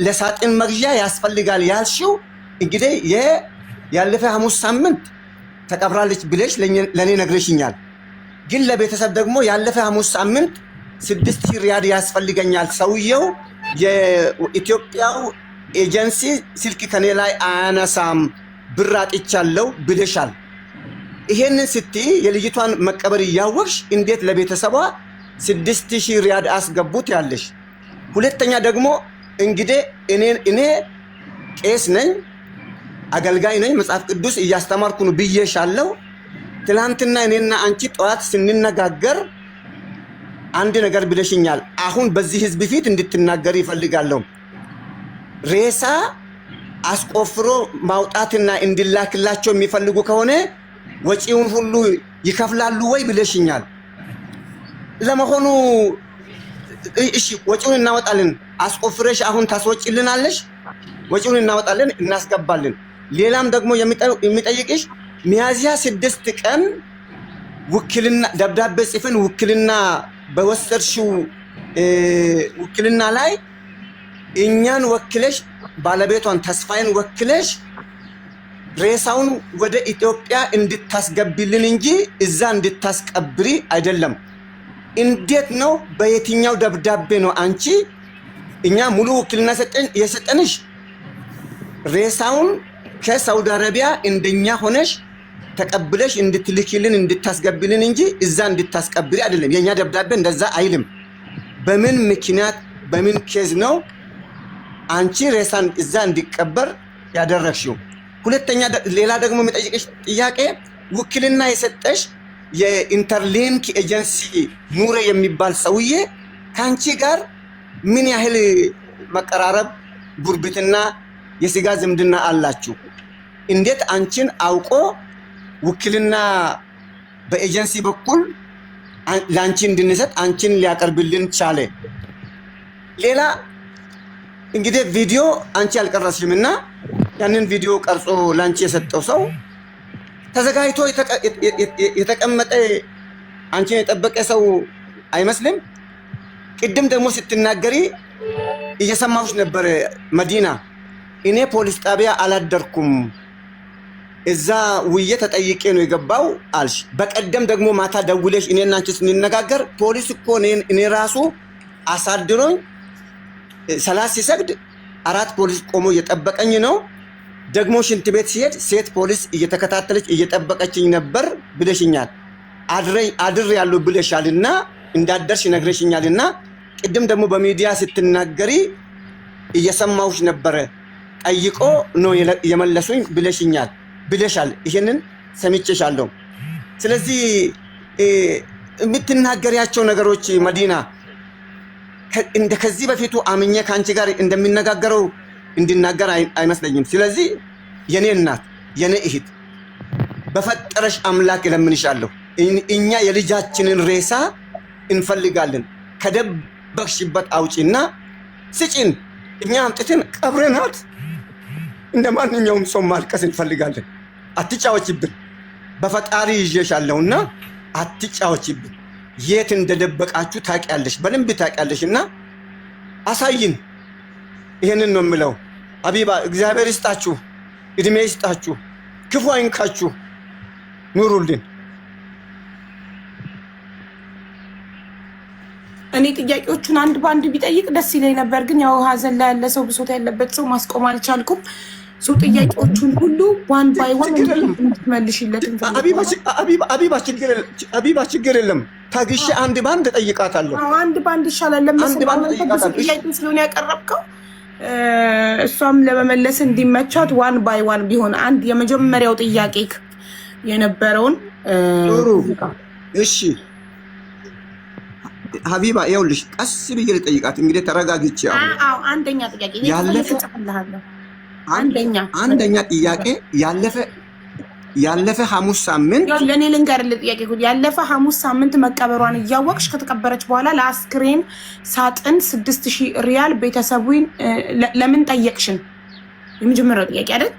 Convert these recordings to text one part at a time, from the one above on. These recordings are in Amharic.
ለሳጥን መግዣ ያስፈልጋል ያልሽው እንግዲህ ያለፈ ሐሙስ ሳምንት ተቀብራለች ብለሽ ለኔ ነግረሽኛል። ግን ለቤተሰብ ደግሞ ያለፈ ሐሙስ ሳምንት 6000 ሪያድ ያስፈልገኛል፣ ሰውየው የኢትዮጵያው ኤጀንሲ ስልክ ከኔ ላይ አያነሳም፣ ብር አጥቻለሁ ብለሻል። ይሄንን ስትይ የልጅቷን መቀበር እያወቅሽ እንዴት ለቤተሰቧ 6000 ሪያድ አስገቡት ያለሽ? ሁለተኛ ደግሞ እንግዲህ እኔ ቄስ ነኝ፣ አገልጋይ ነኝ፣ መጽሐፍ ቅዱስ እያስተማርኩ ነው ብዬሻለሁ። ትላንትና እኔና አንቺ ጠዋት ስንነጋገር አንድ ነገር ብለሽኛል። አሁን በዚህ ህዝብ ፊት እንድትናገር ይፈልጋለሁ። ሬሳ አስቆፍሮ ማውጣትና እንድላክላቸው የሚፈልጉ ከሆነ ወጪውን ሁሉ ይከፍላሉ ወይ ብለሽኛል። ለመሆኑ እሺ ወጪውን እናወጣለን፣ አስቆፍረሽ አሁን ታስወጪልናለሽ? ወጪውን እናወጣለን፣ እናስገባለን። ሌላም ደግሞ የሚጠይቅሽ ሚያዝያ 6 ቀን ውክልና ደብዳቤ ጽፈን ውክልና በወሰድሽው ውክልና ላይ እኛን ወክለሽ ባለቤቷን ተስፋዬን ወክለሽ ሬሳውን ወደ ኢትዮጵያ እንድታስገቢልን እንጂ እዛ እንድታስቀብሪ አይደለም። እንዴት ነው? በየትኛው ደብዳቤ ነው አንቺ እኛ ሙሉ ውክልና የሰጠንሽ? ሬሳውን ከሳውዲ አረቢያ እንደኛ ሆነሽ ተቀብለሽ እንድትልኪልን እንድታስገቢልን እንጂ እዛ እንድታስቀብሪ አይደለም። የኛ ደብዳቤ እንደዛ አይልም። በምን ምክንያት በምን ኬዝ ነው አንቺ ሬሳን እዛ እንዲቀበር ያደረግሽው? ሁለተኛ ሌላ ደግሞ የሚጠይቅሽ ጥያቄ ውክልና የሰጠሽ የኢንተርሊንክ ኤጀንሲ ኑረ የሚባል ሰውዬ ከአንቺ ጋር ምን ያህል መቀራረብ፣ ጉርብትና፣ የስጋ ዝምድና አላችሁ? እንዴት አንቺን አውቆ ውክልና በኤጀንሲ በኩል ላንቺ እንድንሰጥ አንቺን ሊያቀርብልን ቻለ? ሌላ እንግዲህ ቪዲዮ አንቺ አልቀረስሽምና ያንን ቪዲዮ ቀርጾ ላንቺ የሰጠው ሰው ተዘጋጅቶ የተቀመጠ አንቺን የጠበቀ ሰው አይመስልም? ቅድም ደግሞ ስትናገሪ እየሰማሁሽ ነበር መዲና። እኔ ፖሊስ ጣቢያ አላደርኩም፣ እዛ ውዬ ተጠይቄ ነው የገባው አልሽ። በቀደም ደግሞ ማታ ደውለሽ እኔና አንቺ ስንነጋገር ፖሊስ እኮ እኔ ራሱ አሳድሮኝ ሰላት ሲሰግድ 4 ፖሊስ ቆሞ እየጠበቀኝ ነው፣ ደግሞ ሽንት ቤት ሲሄድ ሴት ፖሊስ እየተከታተለች እየጠበቀችኝ ነበር ብለሽኛል። አድር ያለው ብለሻልና እንዳደርሽ ነግረሽኛልና ቅድም ደግሞ በሚዲያ ስትናገሪ እየሰማሁሽ ነበረ። ጠይቆ ነው የመለሱኝ ብለሻል። ይሄንን ሰምቼሻለሁ። ስለዚህ የምትናገሪያቸው ነገሮች መዲና እንደ ከዚህ በፊቱ አምኜ ከአንቺ ጋር እንደሚነጋገረው እንድናገር አይመስለኝም። ስለዚህ የኔ እናት የኔ እህት በፈጠረሽ አምላክ እለምንሻለሁ፣ እኛ የልጃችንን ሬሳ እንፈልጋለን። ከደበቅሽበት አውጪና ስጪን፣ እኛ አምጥተን ቀብረናት እንደ ማንኛውም ሰው ማልቀስ እንፈልጋለን። አትጫወችብን፣ በፈጣሪ ይዤሻለሁና አትጫወችብን። የት እንደደበቃችሁ ታውቂያለሽ፣ በደንብ ታውቂያለሽና አሳይን። ይሄንን ነው የምለው። ሀቢባ እግዚአብሔር ይስጣችሁ፣ እድሜ ይስጣችሁ፣ ክፉ አይንካችሁ፣ ኑሩልን። እኔ ጥያቄዎቹን አንድ በአንድ ቢጠይቅ ደስ ይለኝ ነበር፣ ግን ያው ሀዘን ላይ ያለ ሰው ብሶት ያለበት ሰው ማስቆም አልቻልኩም። ጥያቄዎቹን ሁሉ ዋን ባይ ዋን እንድትመልሽለት ሀቢባ ችግር የለም። ታግሼ አንድ ባንድ ጠይቃታለሁ። አንድ ባንድ ይሻላል ለመሰለኝ ጥያቄ ስለሆነ ያቀረብከው እሷም ለመመለስ እንዲመቻት ዋን ባይ ዋን ቢሆን አንድ የመጀመሪያው ጥያቄ የነበረውን ጥሩ። እሺ ሀቢባ ይኸውልሽ፣ ቀስ ብዬ ልጠይቃት እንግዲህ ተረጋግቼ። አዎ አንደኛ ጥያቄ አንደኛ ጥያቄ ያለፈ ሐሙስ ሳምንት ለኔ ልንገርልህ ጥያቄ ያለፈ ሐሙስ ሳምንት መቀበሯን እያወቅሽ ከተቀበረች በኋላ ለአስክሬን ሳጥን 6000 ሪያል ቤተሰቡን ለምን ጠየቅሽን? የመጀመሪያው ጥያቄ አይደል?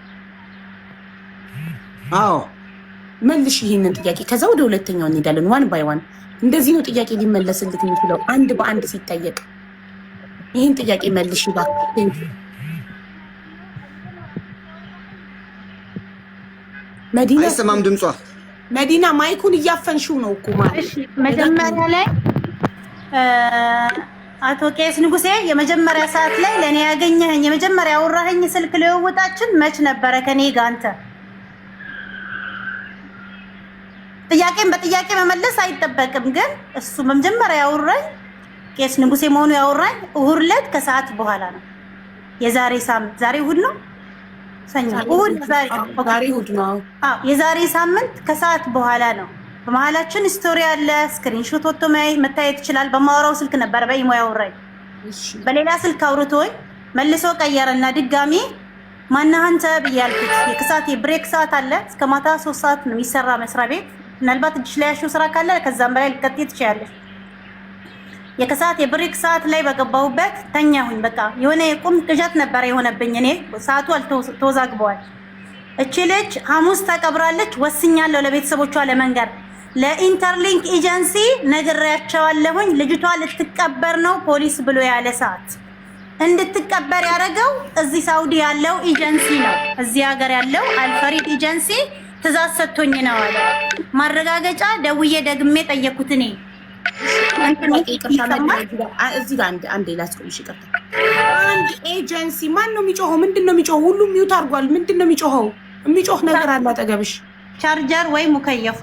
አዎ መልሽ ይሄንን ጥያቄ፣ ከዛ ወደ ሁለተኛው እንሄዳለን። ዋን ባይ ዋን እንደዚህ ነው ጥያቄ ሊመለስልት የሚችለው አንድ በአንድ ሲጠየቅ። ይህን ጥያቄ መልሽ እባክህ። መዲና አይሰማም ድምጿ። መዲና ማይኩን እያፈንሽው ነው እኮ ማለት። እሺ መጀመሪያ ላይ አቶ ቄስ ንጉሴ የመጀመሪያ ሰዓት ላይ ለኔ ያገኘኸኝ የመጀመሪያ አውራኸኝ ስልክ ልውውጣችን መች ነበረ ከኔ ጋር? አንተ ጥያቄን በጥያቄ መመለስ አይጠበቅም፣ ግን እሱ መጀመሪያ ያወራኝ ቄስ ንጉሴ መሆኑ ያወራኝ እሑድ ዕለት ከሰዓት በኋላ ነው። የዛሬ ሳምንት ዛሬ እሑድ ነው ሰኞ እሑድ ዛሬ እሑድ ነው። አዎ የዛሬ ሳምንት ከሰዓት በኋላ ነው። በመሀላችን ስቶሪ አለ፣ ስክሪንሾት ወጥቶ መታየት ይችላል። በማወራው ስልክ ነበር በኢሞ ያወራኝ። በሌላ ስልክ አውርቶኝ መልሶ ቀየረና ድጋሚ ማነህ አንተ ብያልኩት። የከሰዓት የብሬክ ሰዓት አለ፣ እስከ ማታ 3 ሰዓት ነው የሚሰራ መስሪያ ቤት። ምናልባት እጅሽ ላይ ያሽው ስራ ካለ ከዛም በላይ ልትቀጥይ ትችያለሽ። የከሰዓት የብሬክ ሰዓት ላይ በገባሁበት ተኛሁኝ። በቃ የሆነ የቁም ቅዠት ነበር የሆነብኝ። እኔ ሰዓቱ ተወዛግበዋል። እቺ ልጅ ሐሙስ ተቀብራለች። ወስኛለሁ ለቤተሰቦቿ ለመንገር ለኢንተርሊንክ ኤጀንሲ ነግሬያቸዋለሁኝ። ልጅቷ ልትቀበር ነው ፖሊስ ብሎ ያለ ሰዓት እንድትቀበር ያደረገው እዚህ ሳውዲ ያለው ኤጀንሲ ነው። እዚህ ሀገር ያለው አልፈሪድ ኤጀንሲ ትእዛዝ ሰጥቶኝ ነው አለ። ማረጋገጫ ደውዬ ደግሜ ጠየኩት። እኔ እዚህ ጋር አንዴ ላስቆምሽ። ይቅርታ አንድ ኤጀንሲ ማን ነው የሚጮኸው? ምንድን ነው የሚጮኸው? ሁሉም ሚውት አድርጓል። ምንድን ነው የሚጮኸው? የሚጮህ ነገር አለ አጠገብሽ? ቻርጀር ወይ ሙከየፉ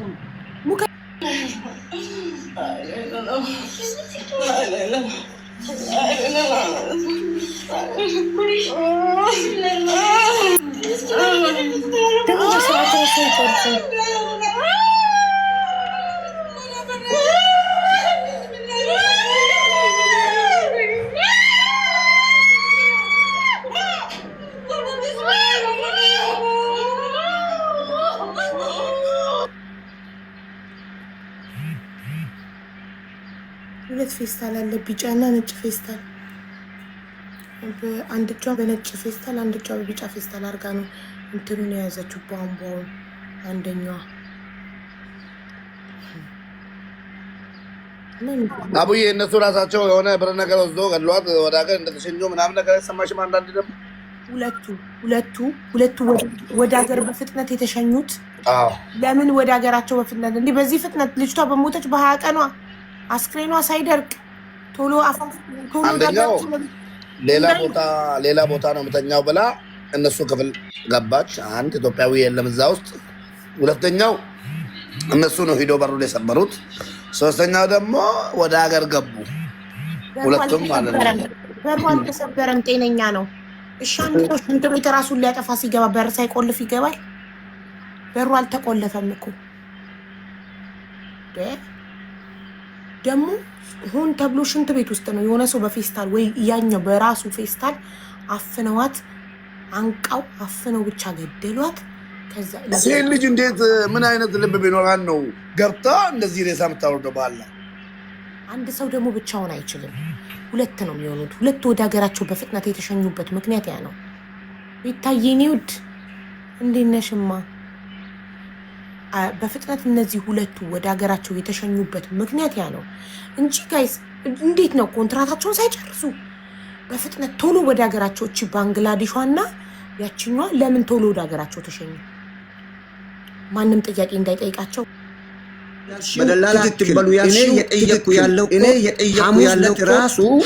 ሁለት ፌስታል አለ፣ ቢጫና ነጭ ፌስታል። በአንድ እጇ በነጭ ፌስታል አንድ እጇ በቢጫ ፌስታል አድርጋ ነው እንትኑን የያዘችው ቧንቧውን። አንደኛዋ አቡዬ እነሱ ራሳቸው የሆነ ብር ነገር ወስዶ ገድሏት ወደ ሀገር እንደተሸኙ ምናምን ነገር አይሰማሽም? አንዳንድ ደግሞ ሁለቱ ወደ ሀገር በፍጥነት የተሸኙት ለምን ወደ ሀገራቸው በፍጥነት እንዲህ በዚህ ፍጥነት? ልጅቷ በሞተች በ20 ቀኗ አስክሬኗ ሳይደርቅ ቶሎ አንደኛው ሌላ ቦታ ነው የምተኛው ብላ እነሱ ክፍል ገባች። አንድ ኢትዮጵያዊ የለም እዛ ውስጥ። ሁለተኛው እነሱ ነው ሂዶ በሩ ላይ የሰበሩት። ሶስተኛው ደግሞ ወደ ሀገር ገቡ። ሁለቱም ማለት ነው። በሩ አልተሰበረም፣ ጤነኛ ነው። እሺ አንድ ሰው ሽንት ቤት ራሱን ሊያጠፋ ሲገባ በር ሳይቆልፍ ይገባል? በሩ አልተቆለፈም እኮ ደግሞ ሆን ተብሎ ሽንት ቤት ውስጥ ነው የሆነ ሰው በፌስታል ወይ ያኛው በራሱ ፌስታል አፍነዋት አንቃው አፍነው ብቻ ገደሏት። ከዛ ሴት ልጅ እንዴት ምን አይነት ልብ ቢኖራን ነው ገብታ እንደዚህ ሬሳ የምታወርደው? ባላ አንድ ሰው ደግሞ ብቻውን አይችልም። ሁለት ነው የሚሆኑት። ሁለት ወደ ሀገራቸው በፍጥነት የተሸኙበት ምክንያት ያ ነው። ይታየኔ ውድ እንዴት ነሽማ? በፍጥነት እነዚህ ሁለቱ ወደ ሀገራቸው የተሸኙበት ምክንያት ያ ነው እንጂ ጋይስ እንዴት ነው ኮንትራታቸውን ሳይጨርሱ በፍጥነት ቶሎ ወደ ሀገራቸው? እቺ ባንግላዴሿና ያቺኛዋ ለምን ቶሎ ወደ ሀገራቸው ተሸኙ? ማንም ጥያቄ እንዳይጠይቃቸው በደላላ ትበሉ ያልሽ የጠየቁ ያለው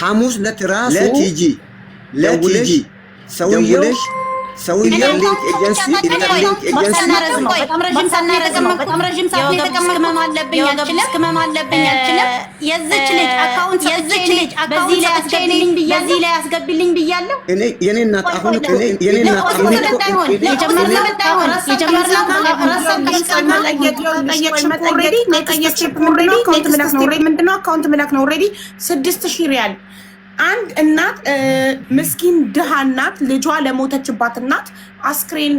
ሐሙስ ዕለት ራሱ ለቲጂ ሰውየው ኤጀንሲ በጣም ረዥም ሰዓት ነው የተቀመጥኩት። የዚች ልጅ አካውንት በዚህ ላይ አስገቢልኝ ብያለሁ። የኔ እናት አሁን ምንድነው አካውንት ምለክ ነው። ኦልሬዲ 6000 ሪያል አንድ እናት ምስኪን ድሃ እናት ልጇ ለሞተችባት እናት አስክሬን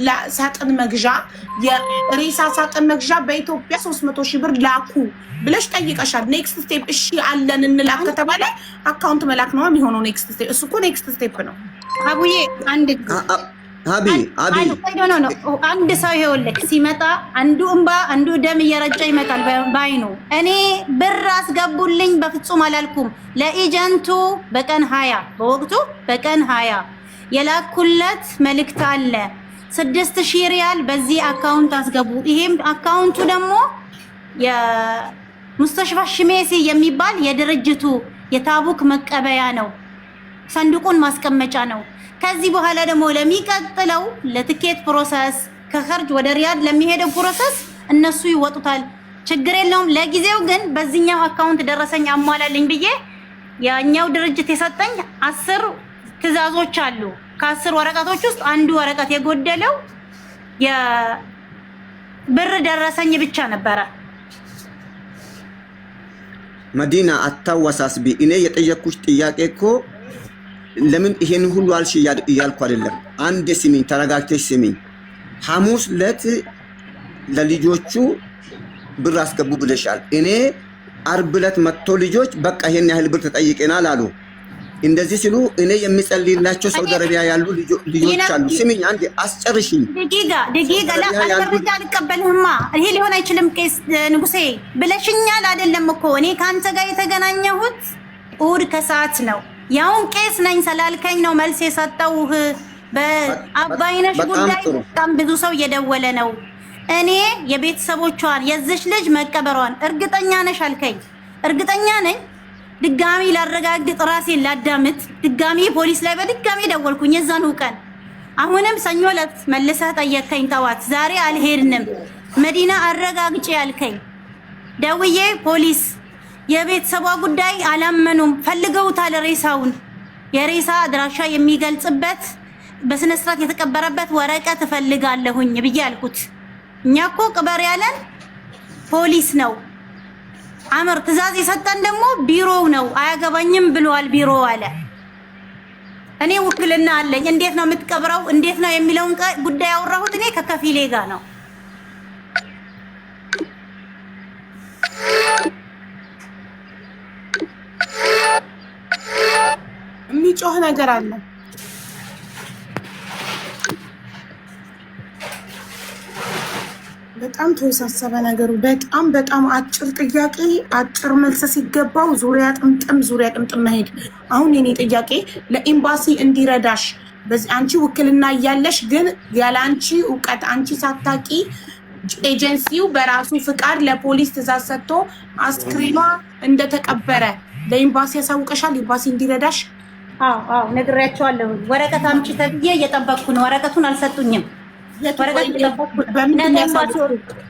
ለሳጥን መግዣ የሬሳ ሳጥን መግዣ በኢትዮጵያ 300 ሺህ ብር ላኩ ብለሽ ጠይቀሻል። ኔክስት ስቴፕ እሺ አለን እንላክ ከተባለ አካውንት መላክ ነው የሚሆነው። ኔክስት ስቴፕ እሱ እኮ ኔክስት ስቴፕ ነው። አቡዬ አንድ አቢ አንድ ሰው ይኸውልህ ሲመጣ አንዱ እንባ አንዱ ደም እየረጨ ይመጣል ባይኑ። እኔ ብር አስገቡልኝ በፍጹም አላልኩም። ለኤጀንቱ በቀን 20 በወቅቱ በቀን 20 የላኩለት መልእክት አለ 6000 ሪያል በዚህ አካውንት አስገቡ። ይሄም አካውንቱ ደግሞ የሙስተሽፋ ሽሜሲ የሚባል የድርጅቱ የታቡክ መቀበያ ነው። ሰንዱቁን ማስቀመጫ ነው። ከዚህ በኋላ ደግሞ ለሚቀጥለው ለትኬት ፕሮሰስ ከኸርጅ ወደ ሪያድ ለሚሄደው ፕሮሰስ እነሱ ይወጡታል። ችግር የለውም። ለጊዜው ግን በዚህኛው አካውንት ደረሰኝ አሟላልኝ ብዬ ያኛው ድርጅት የሰጠኝ 10 ትዕዛዞች አሉ። ከ10 ወረቀቶች ውስጥ አንዱ ወረቀት የጎደለው የብር ደረሰኝ ብቻ ነበረ። መዲና አታወሳስቢ። እኔ የጠየኩሽ ጥያቄ እኮ ለምን ይሄን ሁሉ አልሽ እያልኩ አይደለም። አንድ ስሚኝ፣ ተረጋግተሽ ስሚኝ። ሐሙስ ዕለት ለልጆቹ ብር አስገቡ ብለሻል። እኔ አርብ ዕለት መጥቶ ልጆች በቃ ይሄን ያህል ብር ተጠይቀናል አሉ። እንደዚህ ሲሉ እኔ የሚጸልይላቸው ሳውዲ አረቢያ ያሉ ልጆች አሉ። ስሚኝ አንዴ አስጨርሽኝ። ደቂቃ ለአልተረዳ አልቀበልህማ። ይሄ ሊሆን አይችልም። ቄስ ንጉሴ ብለሽኛል አይደለም እኮ እኔ ከአንተ ጋር የተገናኘሁት እሑድ ከሰዓት ነው። ያውን ቄስ ነኝ ስላልከኝ ነው መልስ የሰጠውህ። በአባይነሽ ጉዳይ በጣም ብዙ ሰው እየደወለ ነው። እኔ የቤተሰቦቿን የዝሽ ልጅ መቀበሯን እርግጠኛ ነሽ አልከኝ። እርግጠኛ ነኝ። ድጋሚ ላረጋግጥ ራሴን ላዳምጥ ድጋሚ ፖሊስ ላይ በድጋሚ ደወልኩኝ የዛኑ ቀን። አሁንም ሰኞ ዕለት መልሰህ ጠየቅከኝ ጠዋት። ዛሬ አልሄድንም መዲና አረጋግጬ ያልከኝ ደውዬ ፖሊስ የቤተሰቧ ጉዳይ አላመኑም፣ ፈልገውታል ሬሳውን። የሬሳ አድራሻ የሚገልጽበት በስነ ስርዓት የተቀበረበት ወረቀት እፈልጋለሁኝ ብዬ አልኩት። እኛ እኮ ቅበር ያለን ፖሊስ ነው። አመር ትዕዛዝ የሰጠን ደግሞ ቢሮው ነው። አያገባኝም ብሏል ቢሮ አለ። እኔ ውክልና አለኝ። እንዴት ነው የምትቀብረው እንዴት ነው የሚለውን ጉዳይ ያወራሁት እኔ ከከፊሌ ጋር ነው። የሚጮህ ነገር አለ። በጣም ተወሳሰበ ነገሩ። በጣም አጭር ጥያቄ አጭር መልስ ሲገባው ዙሪያ ጥምጥም መሄድ። አሁን የኔ ጥያቄ ለኤምባሲ እንዲረዳሽ በዚህ አንቺ ውክልና እያለሽ ግን ያለ አንቺ እውቀት አንቺ ሳታቂ ኤጀንሲው በራሱ ፍቃድ ለፖሊስ ትዕዛዝ ሰጥቶ አስክሬኗ እንደተቀበረ ለኤምባሲ ያሳውቀሻል? ኤምባሲ እንዲረዳሽ? አዎ ነግሬያቸዋለሁ። ወረቀት አምጪ ተብዬ እየጠበቅኩ ነው። ወረቀቱን አልሰጡኝም።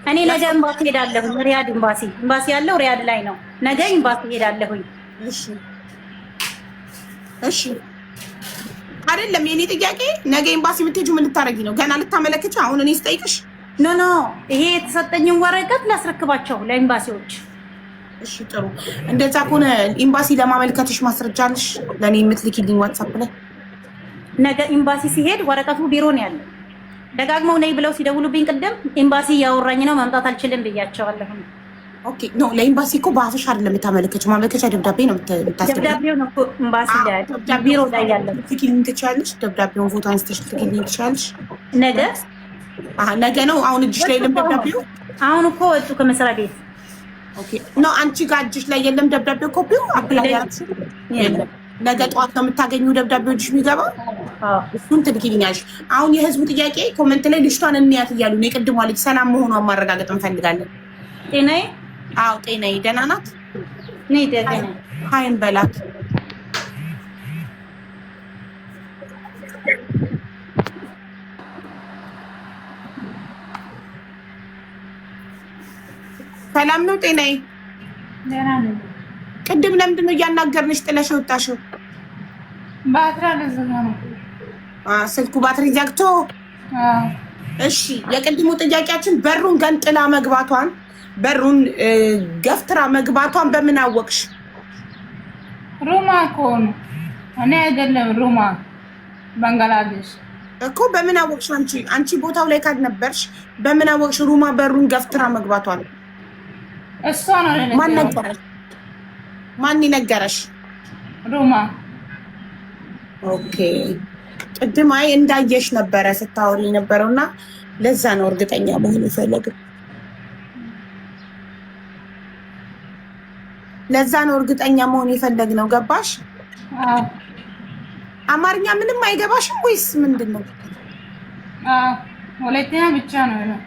እኔ ነገ ኤምባሲ ሄዳለሁ። ሪያድ ኤምባሲ ያለው ሪያድ ላይ ነው። ነገ ኤምባሲ ሄዳለሁኝ። እሺ አይደለም የኔ ጥያቄ። ነገ ኤምባሲ የምትሄጂው ምን ልታረጊ ነው? ገና ልታመለክች? አሁን እኔ ስጠይቅሽ ኖ ይሄ የተሰጠኝን ወረቀት ላስረክባቸው ለኤምባሲዎች። እሺ ጥሩ። እንደዛ ከሆነ ኤምባሲ ለማመልከትሽ ማስረጃ አለሽ ለኔ የምትልኪልኝ ዋትስአፕ ላይ? ነገ ኤምባሲ ሲሄድ ወረቀቱ ቢሮ ነው ያለው። ደጋግመው ነይ ብለው ሲደውሉብኝ ቅድም ኤምባሲ እያወራኝ ነው መምጣት አልችልም ብያቸዋለሁ። ኦኬ ኖ ለኤምባሲ እኮ በአፍሽ አይደለም የምታመለከችው። ማመልከቻ ደብዳቤ ነው የምታስገቢው። ደብዳቤው ነው እኮ ኤምባሲ ላይ ቢሮ ላይ ያለው። ትልኪልኝ ትችያለሽ? ደብዳቤውን ፎቶ አንስተሽ ትልኪልኝ ትችያለሽ? ነገ ነው። አሁን እጅሽ ላይ የለም ደብዳቤው? አሁን እኮ ወጡ ከመስሪያ ቤት። ኦኬ ኖ አንቺ ጋር እጅሽ ላይ የለም ደብዳቤው? ኮፒው አፕላይ ያርኩ የለም። ነገ ጠዋት ነው የምታገኙ ደብዳቤው እጅሽ የሚገባ። እሱን ትልኪልኛለሽ። አሁን የህዝቡ ጥያቄ ኮሜንት ላይ ልጅቷን እንያት እያሉ ነው። የቅድሟ ልጅ ሰላም መሆኗን ማረጋገጥ እንፈልጋለን። ጤናዬ? አዎ ጤናዬ ደህና ናት። ነይ ደህና ሀይን በላት። ሰላም ነው ጤናዬ? ደህና ነኝ። ቅድም ለምንድን ነው እያናገርንሽ ጥለሽ ወጣሽው? ባትሪ አልዘጋ ነው። ስልኩ ባትሪ ዘግቶ። እሺ የቅድሙ ጥያቄያችን በሩን ገንጥላ መግባቷን በሩን ገፍትራ መግባቷን በምን አወቅሽ? ሩማ እኮ ነው። እኔ አይደለም ሩማ ባንግላዴሽ እኮ። በምን አወቅሽ? አንቺ ቦታው ላይ ካልነበርሽ በምን አወቅሽ ሩማ በሩን ገፍትራ መግባቷን? እሷ ነው ለኔ። ማን ነገረሽ? ማን ይነገረሽ? ሩማ። ኦኬ ቅድም አይ እንዳየሽ ነበረ ስታወሪ ነበረውና ለዛ ነው እርግጠኛ መሆን የፈለገው። ለዛ ነው እርግጠኛ መሆን የፈለግነው። ገባሽ? አማርኛ ምንም አይገባሽም ወይስ ምንድነው? ወላይተኛ ብቻ ነው።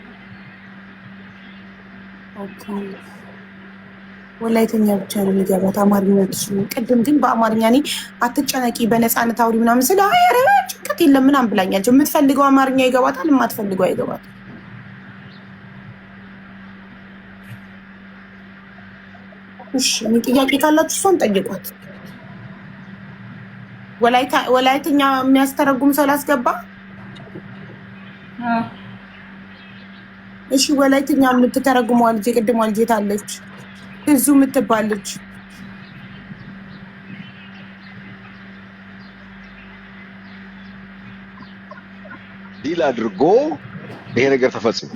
ኦኬ ወላይተኛ ብቻ ነው የሚገባት አማርኛ ትችል። ቅድም ግን በአማርኛ እኔ አትጨነቂ በነፃነት አውሪ ምናምን ስለ አረ ጭንቀት የለም ምናምን ብላኛለች። የምትፈልገው አማርኛ ይገባታል፣ የማትፈልገው አይገባትም። እሺ እኔ ጥያቄ ካላችሁ እሷን ጠይቋት። ወላይተኛ የሚያስተረጉም ሰው ላስገባ? እሺ ወላይተኛ የምትተረጉመዋ ልጅ የቅድሟ ልጅ የት አለች? እዙ የምትባል ልጅ ዲል አድርጎ ይሄ ነገር ተፈጽሞ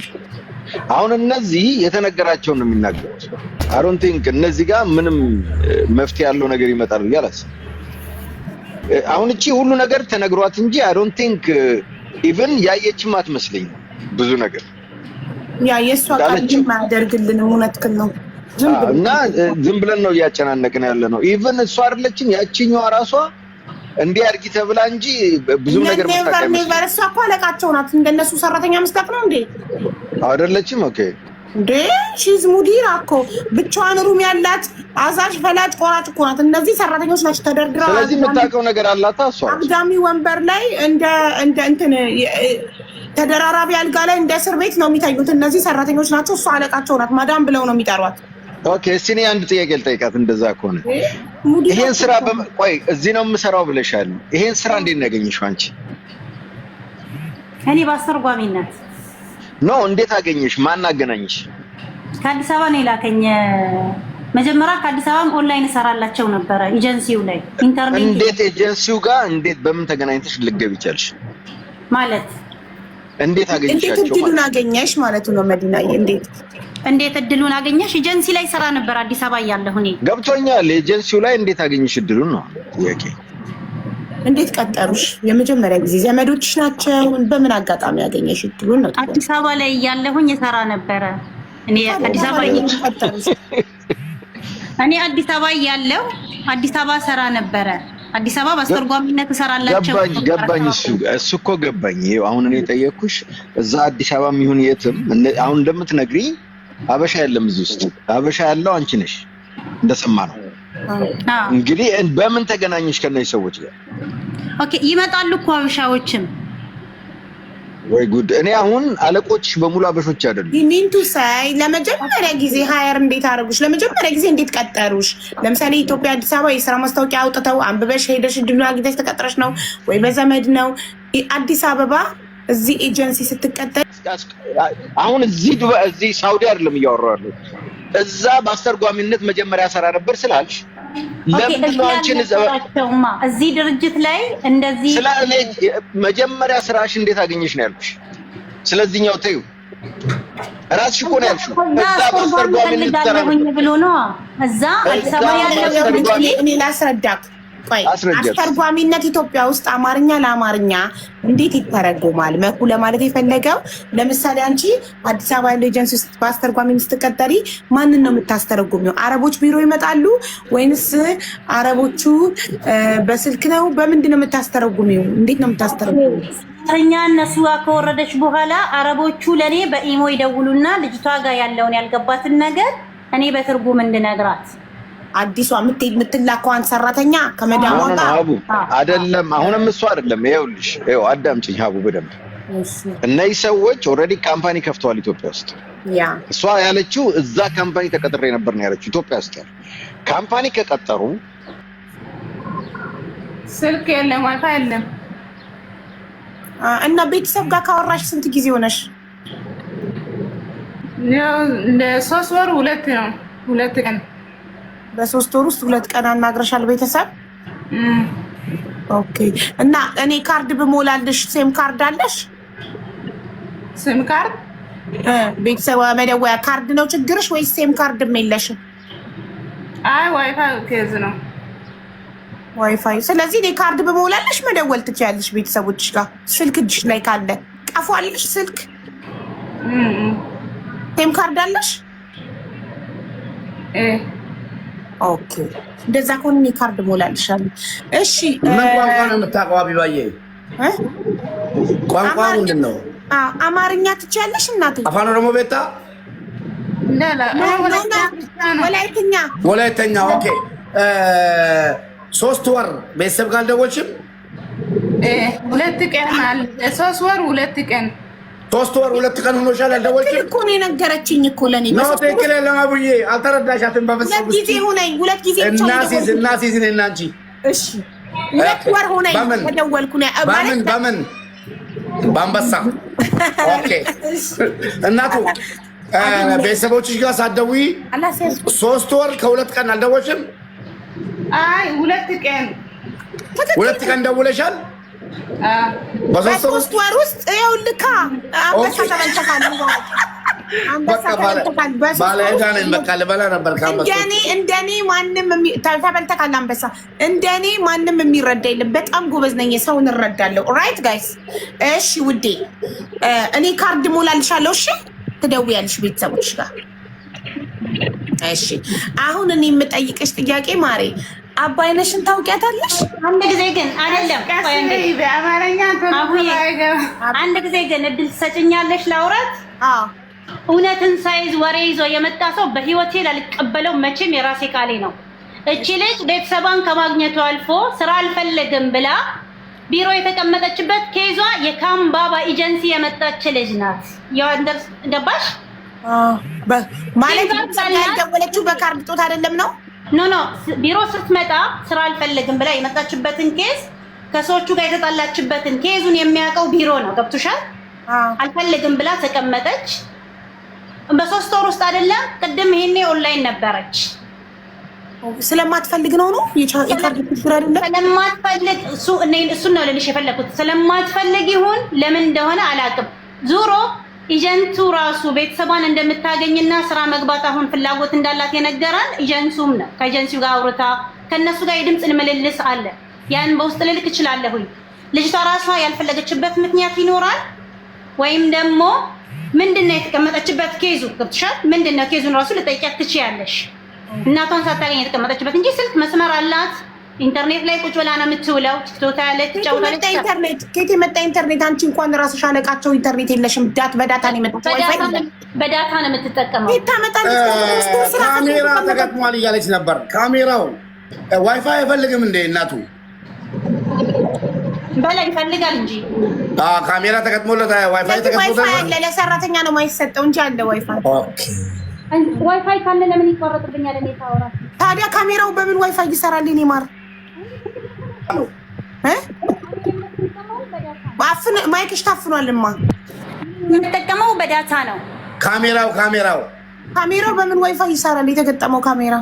አሁን እነዚህ የተነገራቸውን ነው የሚናገሩት። አይ ዶንት ቲንክ እነዚህ ጋር ምንም መፍትሄ ያለው ነገር ይመጣል ብዬ አላስብም። አሁን እቺ ሁሉ ነገር ተነግሯት እንጂ አይ ዶንት ቲንክ ኢቭን ያየችም አትመስለኝም ብዙ ነገር ያ የሷ ቃል ማያደርግልን እውነትክን ነው። እና ዝም ብለን ነው እያጨናነቅን ያለ ነው። ኢቭን እሷ አይደለችም ያቺኛዋ ራሷ እንዲህ አድርጊ ተብላ እንጂ ብዙ ነገር መጣቀም ነበር። እሷ እኮ አለቃቸው ናት። እንደነሱ ሰራተኛ መስጠት ነው እንዴ? አይደለችም። ኦኬ እንዴ ሺዝ ሙዲራ እኮ ብቻዋን ሩም ያላት አዛዥ ፈላጭ ቆራጭ እኮ ናት። እነዚህ ሰራተኞች ናቸው ተደርድረው። ስለዚህ የምታውቀው ነገር አላታ እሷ አግዳሚ ወንበር ላይ እንደ እንትን ተደራራቢ አልጋ ላይ እንደ እስር ቤት ነው የሚታዩት። እነዚህ ሰራተኞች ናቸው። እሷ አለቃቸው ናት። ማዳም ብለው ነው የሚጠሯት። ኦኬ እስቲ እኔ አንድ ጥያቄ ልጠይቃት። እንደዛ ከሆነ ይሄን ስራ ቆይ እዚህ ነው የምሰራው ብለሻል። ይሄን ስራ እንዴት ነው ያገኘሽው አንቺ? እኔ በአስተርጓሚነት ኖ እንዴት አገኘሽ? ማን አገናኝሽ? ከአዲስ አበባ ነው የላከኝ። መጀመሪያ ከአዲስ አበባም ኦንላይን እሰራላቸው ነበረ ኤጀንሲው ላይ ኢንተርኔት። እንዴት ኤጀንሲው ጋር እንዴት በምን ተገናኝተሽ ልትገቢ ቻልሽ? ማለት እንዴት አገኘሻቸው? እንዴት እድሉን አገኘሽ ማለት ነው መዲናዬ? እንዴት እድሉን አገኘሽ? ኤጀንሲ ላይ ሰራ ነበር አዲስ አበባ እያለሁ እኔ። ገብቶኛል። ኤጀንሲው ላይ እንዴት አገኘሽ እድሉን ነው ጥያቄ። እንዴት ቀጠሩሽ? የመጀመሪያ ጊዜ ዘመዶችሽ ናቸው? በምን አጋጣሚ ያገኘሽ እድሉን ነው? አዲስ አበባ ላይ እያለሁኝ ሰራ ነበረ እኔ አዲስ አበባ እያለሁ አዲስ አበባ ሰራ ነበረ። አዲስ አበባ በአስተርጓሚነት እሰራላቸው። ገባኝ። እሱ እኮ ገባኝ። አሁን እኔ ጠየቅኩሽ እዛ አዲስ አበባ የሚሆን የትም አሁን እንደምትነግሪኝ አበሻ የለም እዚህ ውስጥ። አበሻ ያለው አንቺ ነሽ እንደሰማ ነው። እንግዲህ በምን ተገናኘሽ ከነዚህ ሰዎች ጋር? ኦኬ ይመጣሉ እኮ አበሻዎችም። ወይ ጉድ! እኔ አሁን አለቆችሽ በሙሉ አበሾች አይደሉም። ይሚንቱ ሳይ ለመጀመሪያ ጊዜ ሃየር እንዴት አደረጉሽ? ለመጀመሪያ ጊዜ እንዴት ቀጠሩሽ? ለምሳሌ ኢትዮጵያ አዲስ አበባ የስራ ማስታወቂያ አውጥተው አንብበሽ ሄደሽ እድሉን አግኝተሽ ተቀጥረሽ ነው ወይ በዘመድ ነው? አዲስ አበባ እዚህ ኤጀንሲ ስትቀጠር አሁን እዚህ ሳውዲ አይደለም እያወራለሁ። እዛ በአስተርጓሚነት መጀመሪያ ሰራ ነበር ስላልሽ ለምን ነው አንቺን እዚህ ድርጅት ላይ እንደዚህ ስለኔ መጀመሪያ ስራሽ እንዴት አገኘሽ ነው ያልኩሽ። ስለዚህኛው ተይው ራስሽ እኮ ነው ያልሽው። እዛ በአስተርጓሚነት ሰራ ብሎ ነው እዛ አዲስ አበባ ያለው እኔ ላስረዳክ። ቆይ አስተርጓሚነት ኢትዮጵያ ውስጥ አማርኛ ለአማርኛ እንዴት ይተረጎማል? መኩ ለማለት የፈለገው ለምሳሌ አንቺ አዲስ አበባ ያለው ኤጀንሲ ውስጥ በአስተርጓሚነት ስትቀጠሪ ማንን ነው የምታስተረጉሚው? አረቦች ቢሮ ይመጣሉ ወይንስ አረቦቹ በስልክ ነው? በምንድን ነው የምታስተረጉሚው? እንዴት ነው የምታስተረጉሚው? እኛ እነሱ ከወረደች በኋላ አረቦቹ ለኔ በኢሞ ይደውሉና ልጅቷ ጋር ያለውን ያልገባትን ነገር እኔ በትርጉም እንድነግራት አዲሷ የምትላከዋን ሰራተኛ ከመዳሟ ጋር አይደለም። አሁንም እሱ አይደለም። ይኸውልሽ፣ አዳምጪኝ ሀቡ በደንብ። እነዚህ ሰዎች ኦልሬዲ ካምፓኒ ከፍተዋል ኢትዮጵያ ውስጥ። እሷ ያለችው እዛ ካምፓኒ ተቀጥሬ ነበር ነው ያለችው። ኢትዮጵያ ውስጥ ያለ ካምፓኒ ከቀጠሩ ስልክ የለም ዋይፋይ የለም እና ቤተሰብ ጋር ካወራሽ ስንት ጊዜ ሆነሽ? ለሶስት ወር ሁለት ቀን በ3 ወር ውስጥ 2 ቀን አናግረሻል ቤተሰብ? ኦኬ። እና እኔ ካርድ ብሞላልሽ ሴም ካርድ አለሽ? ሴም ካርድ ቤተሰብ መደወያ ካርድ ነው ችግርሽ ወይስ ሴም ካርድም የለሽም? አይ ዋይፋይ ኬዝ ነው። ዋይፋይ። ስለዚህ እኔ ካርድ በመውላለሽ መደወል ትችያለሽ ቤተሰቦችሽ ጋር ስልክ እጅሽ ላይ ካለ። ቀፏልሽ ስልክ ቴም ካርድ አለሽ? ኦኬ እንደዛ ከሆነ እኔ ካርድ ሞላልሻለሁ። እሺ ምን ቋንቋ ነው የምታውቀው አቢባዬ? ቋንቋ ምንድን ነው? አማርኛ ትችያለሽ እናቴ? አፋን ኦሮሞ ቤታ ወላይተኛ። ወላይተኛ ኦኬ። 3 ወር ቤተሰብ ጋር አልደወልሽም? 2 ቀን አለ 3 ወር 2 ቀን 3 ወር 2 ቀን ሆኖሻል አልደወልሽም? እኮ ነው የነገረችኝ እኮ ለኔ ነው ትክክል የለም አቡዬ አልተረዳሻትም። በመሰብ ሁለት ጊዜ ሆነኝ 2 ጊዜ እናሲዝ እና አንቺ እሺ 2 ወር ሆነኝ ተደወልኩ ነው በምን በአንበሳ ኦኬ። እናቱ ቤተሰቦችሽ ጋር ሳትደውይ 3 ወር ከ2 ቀን አልደወልሽም? አይ 2 ቀን 2 ቀን ደውለሻል? በ3 ወር ውስጥ ይኸውልህ አንበሳ ተበልተካል። እንደኔ ማንም ተበልተካል። አንበሳ እንደኔ ማንም የሚረዳ የለም። በጣም ጎበዝ ነኝ፣ ሰውን እረዳለሁ። ራይት ጋይስ። እሺ ውዴ እኔ ካርድ ሞላልሻለሁ። እሺ ትደውያለሽ ቤተሰቦች ጋር። እሺ አሁን እኔ የምጠይቅሽ ጥያቄ ማሬ አባይነሽን ታውቂያታለሽ? አንድ ጊዜ ግን አይደለም አንድ ጊዜ ግን እድል ትሰጭኛለሽ ላውራት? እውነትን ሳይዝ ወሬ ይዞ የመጣ ሰው በህይወቴ ላልቀበለው መቼም የራሴ ቃሌ ነው። እቺ ልጅ ቤተሰቧን ከማግኘቱ አልፎ ስራ አልፈለግም ብላ ቢሮ የተቀመጠችበት ኬዟ የካምባባ ኤጀንሲ የመጣች ልጅ ናት። ገባሽ? ማለት ያልደወለችው በካርድ ጦት አይደለም ነው? ኖ ቢሮ ስትመጣ ስራ አልፈለግም ብላ የመጣችበትን ኬዝ ከሰዎቹ ጋር የተጣላችበትን ኬዙን የሚያውቀው ቢሮ ነው። ገብቶሻል? አልፈልግም ብላ ተቀመጠች። በ3 ወር ውስጥ አይደለም ቅድም ይሄኔ ኦንላይን ነበረች። ስለማትፈልግ ነው የካርድ ችግር አይደለም። ስለማትፈልግ እሱን ነው ልልሽ የፈለኩት። ስለማትፈልግ ይሁን ለምን እንደሆነ አላውቅም። ዙሮ ኤጀንቱ ራሱ ቤተሰቧን እንደምታገኝና ስራ መግባት አሁን ፍላጎት እንዳላት የነገራን ኤጀንሱም ነው። ከኤጀንሲው ጋር አውርታ ከነሱ ጋር የድምፅ ምልልስ አለ። ያን በውስጥ ልልክ እችላለሁ። ልጅቷ ራሷ ያልፈለገችበት ምክንያት ይኖራል ወይም ደግሞ ምንድነው የተቀመጠችበት ኬዙ ገብቶሻል? ምንድነው ኬዙን ራሱ ልጠይቂያት ትችያለሽ። እናቷን ሳታገኝ የተቀመጠችበት እንጂ ስልክ መስመር አላት። ኢንተርኔት ላይ ቁጭ ብላ ነው የምትውለው። ቲክቶክ ላይ ትጫወታለች። ከየት የመጣ ኢንተርኔት? አንቺ እንኳን ራስሽ አለቃቸው ኢንተርኔት የለሽም። በዳታ ነው የመጣው። በዳታ ነው የምትጠቀመው። ካሜራ ተገጥሟል እያለች ነበር። ካሜራው ዋይፋይ አይፈልግም እንዴ እናቱ? በላይ ይፈልጋል እንጂ ካሜራ ተገጥሞለት ዋይፋይ ዋይፋይ አለ። ለሰራተኛ ነው የማይሰጠው እንጂ አለ ዋይፋይ። ኦኬ ዋይፋይ ካለ ለምን ይቆረጥብኛል? እኔ ታወራ ታዲያ ካሜራው በምን ዋይፋይ ይሰራል? እኔ ማር ማይክሽ ታፍኗልማ። የምጠቀመው በዳታ ነው። ካሜራው በምን ዋይፋይ ይሰራል? የተገጠመው ካሜራ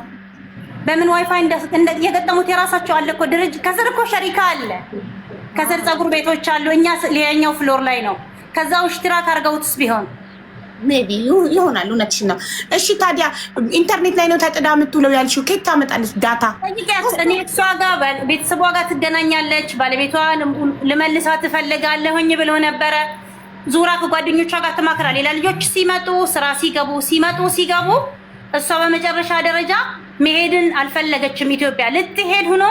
በምን ዋይፋይ የገጠሙት የራሳቸው አለ እኮ ድርጅት። ከስር እኮ ሸሪካ አለ። ከስር ፀጉር ቤቶች አሉ። እኛ ሌላኛው ፍሎር ላይ ነው። ከዛው ሽትራክ አድርገውትስ ቢሆን ሜቢ ይሆናል። እውነትሽ ነው። እሺ ታዲያ ኢንተርኔት ላይ ነው ተጥዳ የምትውለው ያልሽው፣ ከየት ታመጣለች ዳታ? እኔ እሷ ጋር ቤተሰቧ ጋር ትገናኛለች። ባለቤቷ ልመልሳት ትፈልጋለሁኝ ብሎ ነበረ። ዙራ ከጓደኞቿ ጋር ትማክራል። ሌላ ልጆች ሲመጡ ስራ ሲገቡ እሷ በመጨረሻ ደረጃ መሄድን አልፈለገችም። ኢትዮጵያ ልትሄድ ሆኖ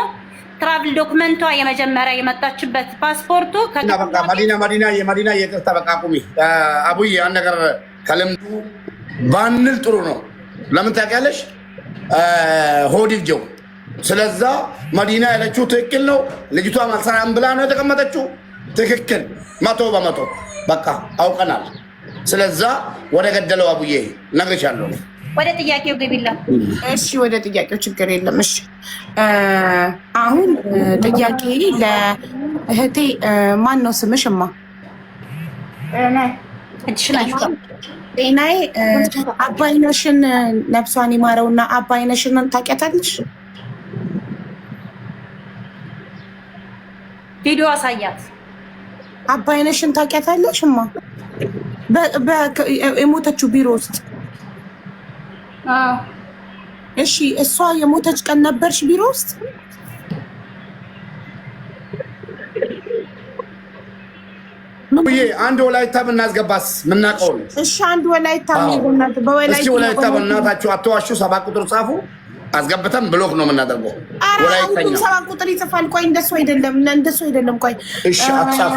ትራቭል ዶክመንቷ የመጀመሪያ የመጣችበት ፓስፖርቱ መዲና የቅርታ በቃ ቁሚ አቡዬ አንድ ነገር ከልምዱ ባንል ጥሩ ነው። ለምን ታውቂያለሽ? ሆዲጆ ስለዛ መዲና ያለችው ትክክል ነው። ልጅቷ ማልሰራም ብላ ነው የተቀመጠችው። ትክክል 100% በቃ አውቀናል። ስለዛ ወደ ገደለው አቡዬ ነግሬሻለሁ። ወደ ጥያቄው ግቢላ። እሺ ወደ ጥያቄው ችግር የለም። እሺ አሁን ጥያቄ ለእህቴ ማን ነው ስምሽማ? ጤናዬ አባይነሽን ነፍሷን ይማረውና አባይነሽን ታውቂያታለሽ? ቪዲዮ አሳያት። አባይነሽን ታውቂያታለሽማ? የሞተችው ቢሮ ውስጥ አዎ። እሺ እሷ የሞተች ቀን ነበርሽ ቢሮ ውስጥ? ሙዬ አንድ ወላይታ ብናስገባስ ምናቀው? እሺ አንድ ወላይታ ነው በወላይታ እስኪ ወላይታ በእናታችሁ አትዋሹ። 7 ቁጥር ጻፉ። አስገብተን ብሎክ ነው የምናደርገው። ወላይታኛ 7 ቁጥር ይጽፋል። ቆይ እንደሱ አይደለም ቆይ እሺ አትጻፉ።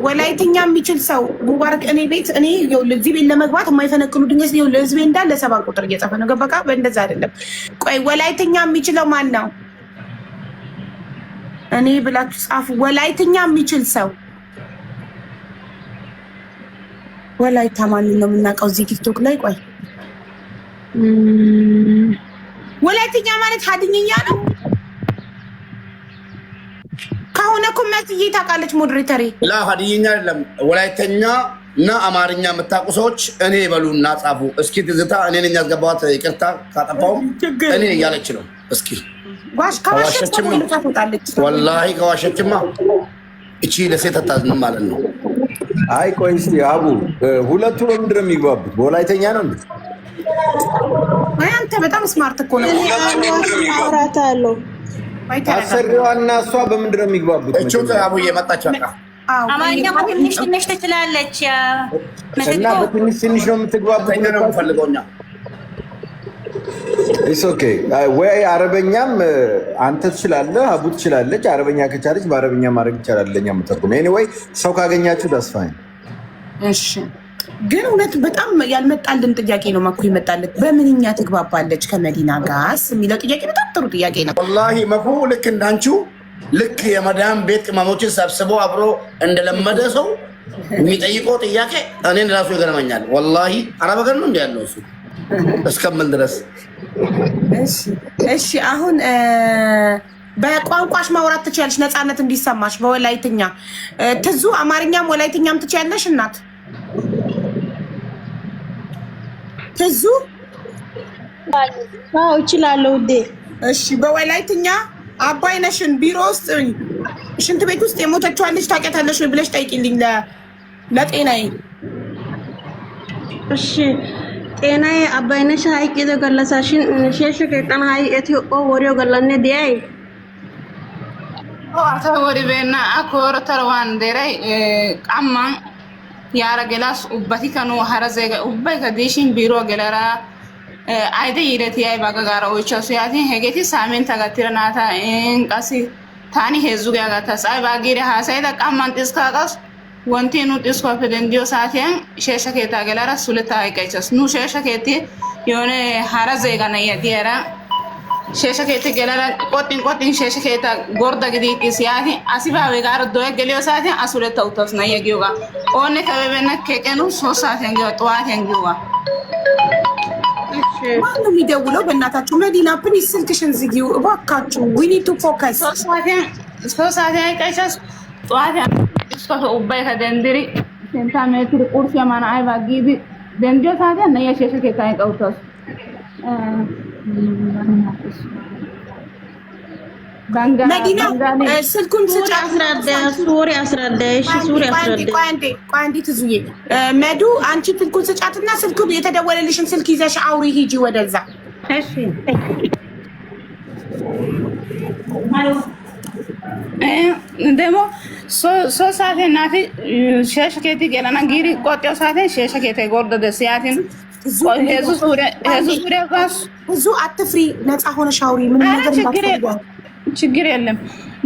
ወላይትኛ የሚችል ሰው ሙባረክ እኔ ቤት እኔ ለዚህ ቤት ለመግባት የማይፈነቅሉ ድንገት ነው ለህዝቤ እንዳለ 7 ቁጥር እየጻፈ ነው። ገባካ? በእንደዛ አይደለም። ቆይ ወላይትኛ የሚችለው ማን ነው? እኔ ብላችሁ ጻፉ። ወላይትኛ የሚችል ሰው ወላይታ ማን ነው የምናውቀው እዚህ ቲክቶክ ላይ? ቆይ ወላይትኛ ማለት ሀድኝኛ ነው ከሆነ እኮ መስዬ ታውቃለች ሞዴሬተሪ። ላ ሀድኝኛ አይደለም ወላይተኛ እና አማርኛ የምታውቁ ሰዎች እኔ በሉና ጻፉ። እስኪ ትዝታ እኔ ነኝ ያስገባኋት። ይቅርታ ካጠፋሁም እኔ እያለች ነው። እስኪ ወላሂ ከዋሸችማ እቺ ለሴት አታዝንም ማለት ነው። አይ ቆይ እስኪ አቡ ሁለቱ በምንድን ነው የሚግባቡት? በወላይተኛ ነው እንዴ? አይ አንተ በጣም ስማርት እኮ ነው። አውራታለሁ አሰሪዋና እሷ በምንድን ነው የሚግባቡት? እቹ አቡዬ መጣች። በቃ አማርኛ ትንሽ ትንሽ ትችላለች እና በትንሽ ትንሽ ነው የምትግባቡት። እኛ ነው የምፈልገው እኛ ኢትስ ኦኬ። ወይ አረበኛም አንተ ትችላለህ፣ አቡ ትችላለች። አረበኛ ከቻለች በአረበኛ ማድረግ ይቻላል። ለኛ መተርኩም ኤኒዌይ ሰው ካገኛችሁ ዳስፋኝ። እሺ ግን እውነት በጣም ያልመጣልን ጥያቄ ነው። ማኩ ይመጣልክ በምንኛ ትግባባለች ከመዲና ጋር የሚለው ጥያቄ በጣም ጥሩ ጥያቄ ነው። ወላሂ መኩ ልክ እንዳንቺው ልክ የመዳም ቤት ቅመሞችን ሰብስቦ አብሮ እንደለመደ ሰው የሚጠይቀው ጥያቄ እኔን ራሱ ይገርመኛል። ወላሂ አረብ ሀገር ነው እንዲ ያለው እሱ እስከምል ድረስ። እሺ አሁን በቋንቋሽ ማውራት ትችያለሽ ነፃነት እንዲሰማሽ በወላይትኛ። ትዙ አማርኛም ወላይትኛም ትችያለሽ እናት ትዙ? አዎ እችላለሁ ውዴ። እሺ በወላይትኛ አባይነሽን ቢሮ ውስጥ ሽንት ቤት ውስጥ የሞተችዋን ልጅ ታውቂያታለሽ ወይ ብለሽ ጠይቂልኝ ለጤናዬ። እሺ ጤናዬ አባይነሽ ሀይቅ የተገለሳሽን ሸሽ ከጠና ሀይ ኢትዮጵያ ወሪዮ ገለነ ዲያይ አታ ወሪ በና አኮር ተርዋን ደረይ ቃማ ያረ ገላስ ኡባቲ ከኑ ሀረዘገ ኡባይ ከዲሽን ቢሮ ገለራ አይደ ይረት ያይ ባጋጋራ ወቻ ሲያቲ ሄጌቲ ሳሜን ተጋትረናታ እንቃሲ ታኒ ሄዙ ጋጋታ ሳይ ባጊሪ ሀሳይታ ቃማን ጥስካቃስ ወንቲ ኑ ጥስኮ ፈደንዲዮ ሳቲያን ሸሸከታ ገለራ ሱለታ አይቀጨስ ኑ ሸሸከቲ የሆነ ሀረዘጋ ነየ ዲያራ ሸሸከቲ ገለራ ቆጥን ሸሸከታ ጎርዳ ግዲቲ ሲያቲ አሲባዌ ጋር ዶየ ገሊዮ ሳቲ አሱለታ ውተስ ነየ ጊዮጋ ኦነ ከበበነ ከቀኑ 3 ሰዓት ያንጊዋ ጠዋት ያንጊዋ ማን ነው የሚደውለው? በእናታችሁ መዲና ፕሊዝ ስልክሽን ዝጊው እባካችሁ። ዊ ኒድ ቱ ፎከስ። 3 ሰዓት አይቀጨስ ጠዋት እስኮ ኡባይ ከደንድሪ ሴንቲሜትር ቁርስ የማና አይ ባጊዲ ደንጆ ሳተ ነየ ሸሸከታ አይቀውተስ መዲና ስልኩን ስጫ ሱሪ አስረዳሽ ሱሪ አስረዳሽ ቋንዲ ትዙዬ መዱ አንቺ ስልኩን ስጫትና ስልኩ የተደወለልሽን ስልክ ይዘሽ አውሪ ሂጂ ወደዛ። እሺ ደሞ 3 ሰዓት ናቲ ሸሸከቲ ገለና ጊሪ ቆጤው ሰዓት ሸሸከቲ ጎርደ ደስያቲን ሄዙ ሱሪ ጋስ ብዙ አትፍሪ፣ ነፃ ሆነሽ አውሪ። ምን ነገር ችግር የለም።